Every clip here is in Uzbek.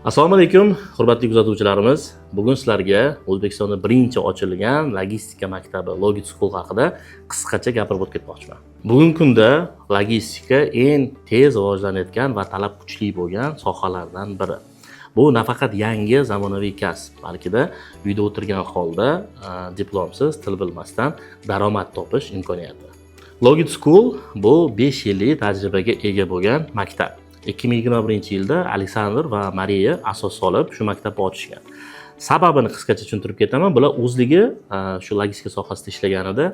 Assalomu alaykum, hurmatli kuzatuvchilarimiz. Bugun sizlarga O'zbekistonda birinchi ochilgan logistika maktabi Logit School haqida qisqacha gapirib o'tib ketmoqchiman. Bugungi kunda logistika eng tez rivojlanayotgan va talab kuchli bo'lgan sohalardan biri. Bu nafaqat yangi zamonaviy kasb, balki-da uyda o'tirgan holda diplomsiz, til bilmasdan daromad topish imkoniyati. Logit School bu 5 yillik tajribaga ega bo'lgan maktab. 2021-yilda Aleksandr va Mariya asos solib shu maktabni ochishgan. Sababini qisqacha tushuntirib ketaman. Bular o'zligi shu logistika sohasida ishlaganida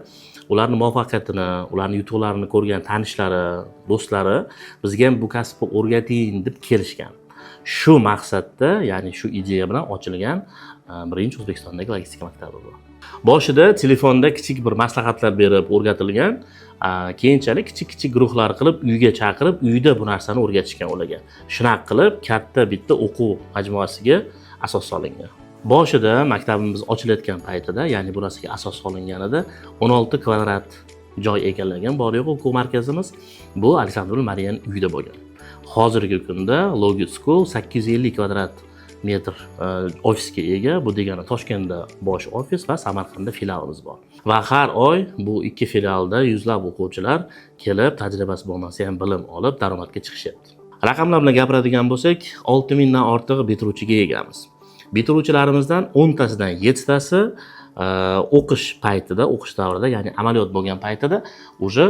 ularning muvaffaqiyatini, ularning yutuqlarini ko'rgan tanishlari, do'stlari bizga ham bu kasbni o'rgating deb kelishgan. Shu maqsadda, ya'ni shu ideya bilan ochilgan birinchi O'zbekistondagi logistika maktabi bu. Boshida telefonda kichik bir maslahatlar berib o'rgatilgan, keyinchalik kichik guruhlar qilib uyga chaqirib, uyda bu narsani o'rgatishgan ularga. Shunaqa qilib katta bitta o'quv majmuasiga asos solingan. Boshida maktabimiz ochilayotgan paytida, ya'ni bu narsaga asos solinganida 16 kvadrat joy egallagan bor-yo'q o'quv markazimiz. Bu Aleksandr va Mariyaning uyida bo'lgan. Hozirgi kunda Logit School 850 kvadrat metr ofisga ega. Bu degani Toshkentda bosh ofis va Samarqandda filialimiz bor. Va har oy bu ikki filialda yuzlab o'quvchilar kelib, tajribasi bo'lmasa ham bilim olib, daromadga chiqishyapti. Raqamlar bilan gapiradigan bo'lsak, 6000 dan ortiq bitiruvchiga egamiz. Bitiruvchilarimizdan 10 tasidan 7 tasi o'qish paytida, o'qish davrida, ya'ni amaliyot bo'lgan paytida уже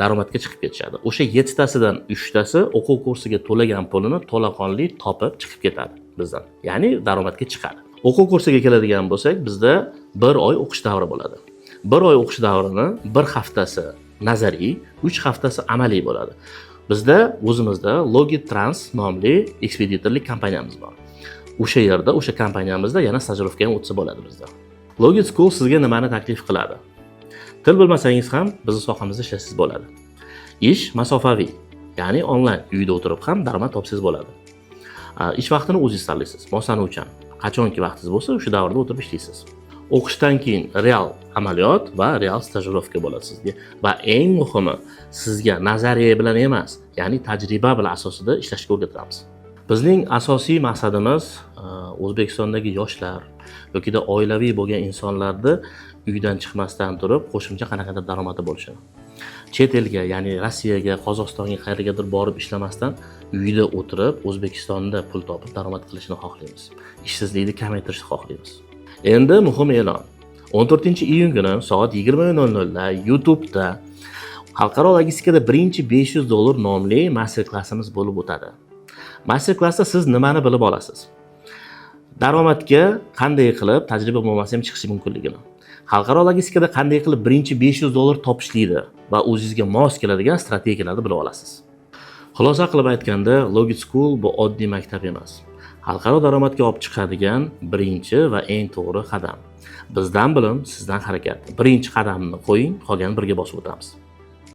daromadga chiqib ketishadi. O'sha 7 tasidan 3 tasi o'quv kursiga to'lagan pulini to'laqonli topib chiqib ketadi bizdan. Ya'ni daromadga chiqadi. O'quv kursiga keladigan bo'lsak, bizda 1 oy o'qish davri bo'ladi. 1 oy o'qish davrini 1 haftasi nazariy, 3 haftasi amaliy bo'ladi. Bizda o'zimizda Logit Trans nomli ekspeditorlik kompaniyamiz bor. O'sha yerda, o'sha kompaniyamizda yana stajirovka ham o'tsa bo'ladi bizda. Logit School sizga nimani taklif qiladi? Til bilmasangiz ham bizning sohamizda ishlashsiz bo'ladi. Ish masofaviy, ya'ni onlayn, uyda o'tirib ham daromad topsangiz bo'ladi. Ish vaqtini o'zingiz tanlaysiz, moslashuvchan. Qachonki vaqtingiz bo'lsa, o'sha davrda o'tirib ishlaysiz. O'qishdan keyin real amaliyot va real stajirovka bo'ladi sizga. Va eng muhimi, sizga nazariya bilan emas, ya'ni tajriba bilan asosida ishlashga o'rgatamiz. Bizning asosiy maqsadimiz O'zbekistondagi yoshlar yoki oilaviy bo'lgan insonlarni uydan chiqmasdan turib qo'shimcha qanaqadir daromadi bo'lishi. Chet elga, ya'ni Rossiyaga, Qozog'istonga qayergadir borib ishlamasdan uyda o'tirib O'zbekistonda pul topib daromad qilishni xohlaymiz. Ishsizlikni kamaytirishni xohlaymiz. Endi muhim e'lon. 14-iyun kuni soat 20:00 da YouTube'da Xalqaro logistikada birinchi $500 nomli master klassimiz bo'lib o'tadi. Master klassda siz nimani bilib olasiz? Daromadga qanday qilib tajriba bo'lmasa ham chiqish mumkinligini. Xalqaro logistikada qanday qilib birinchi $500 topishlikni va o'zingizga mos keladigan strategiyalarni bilib olasiz. Xulosa qilib aytganda, Logit School bu oddiy maktab emas. Xalqaro daromadga olib chiqadigan birinchi va eng to'g'ri qadam. Bizdan bilim, sizdan harakat. Birinchi qadamni qo'ying, qolganini birga bosib o'tamiz.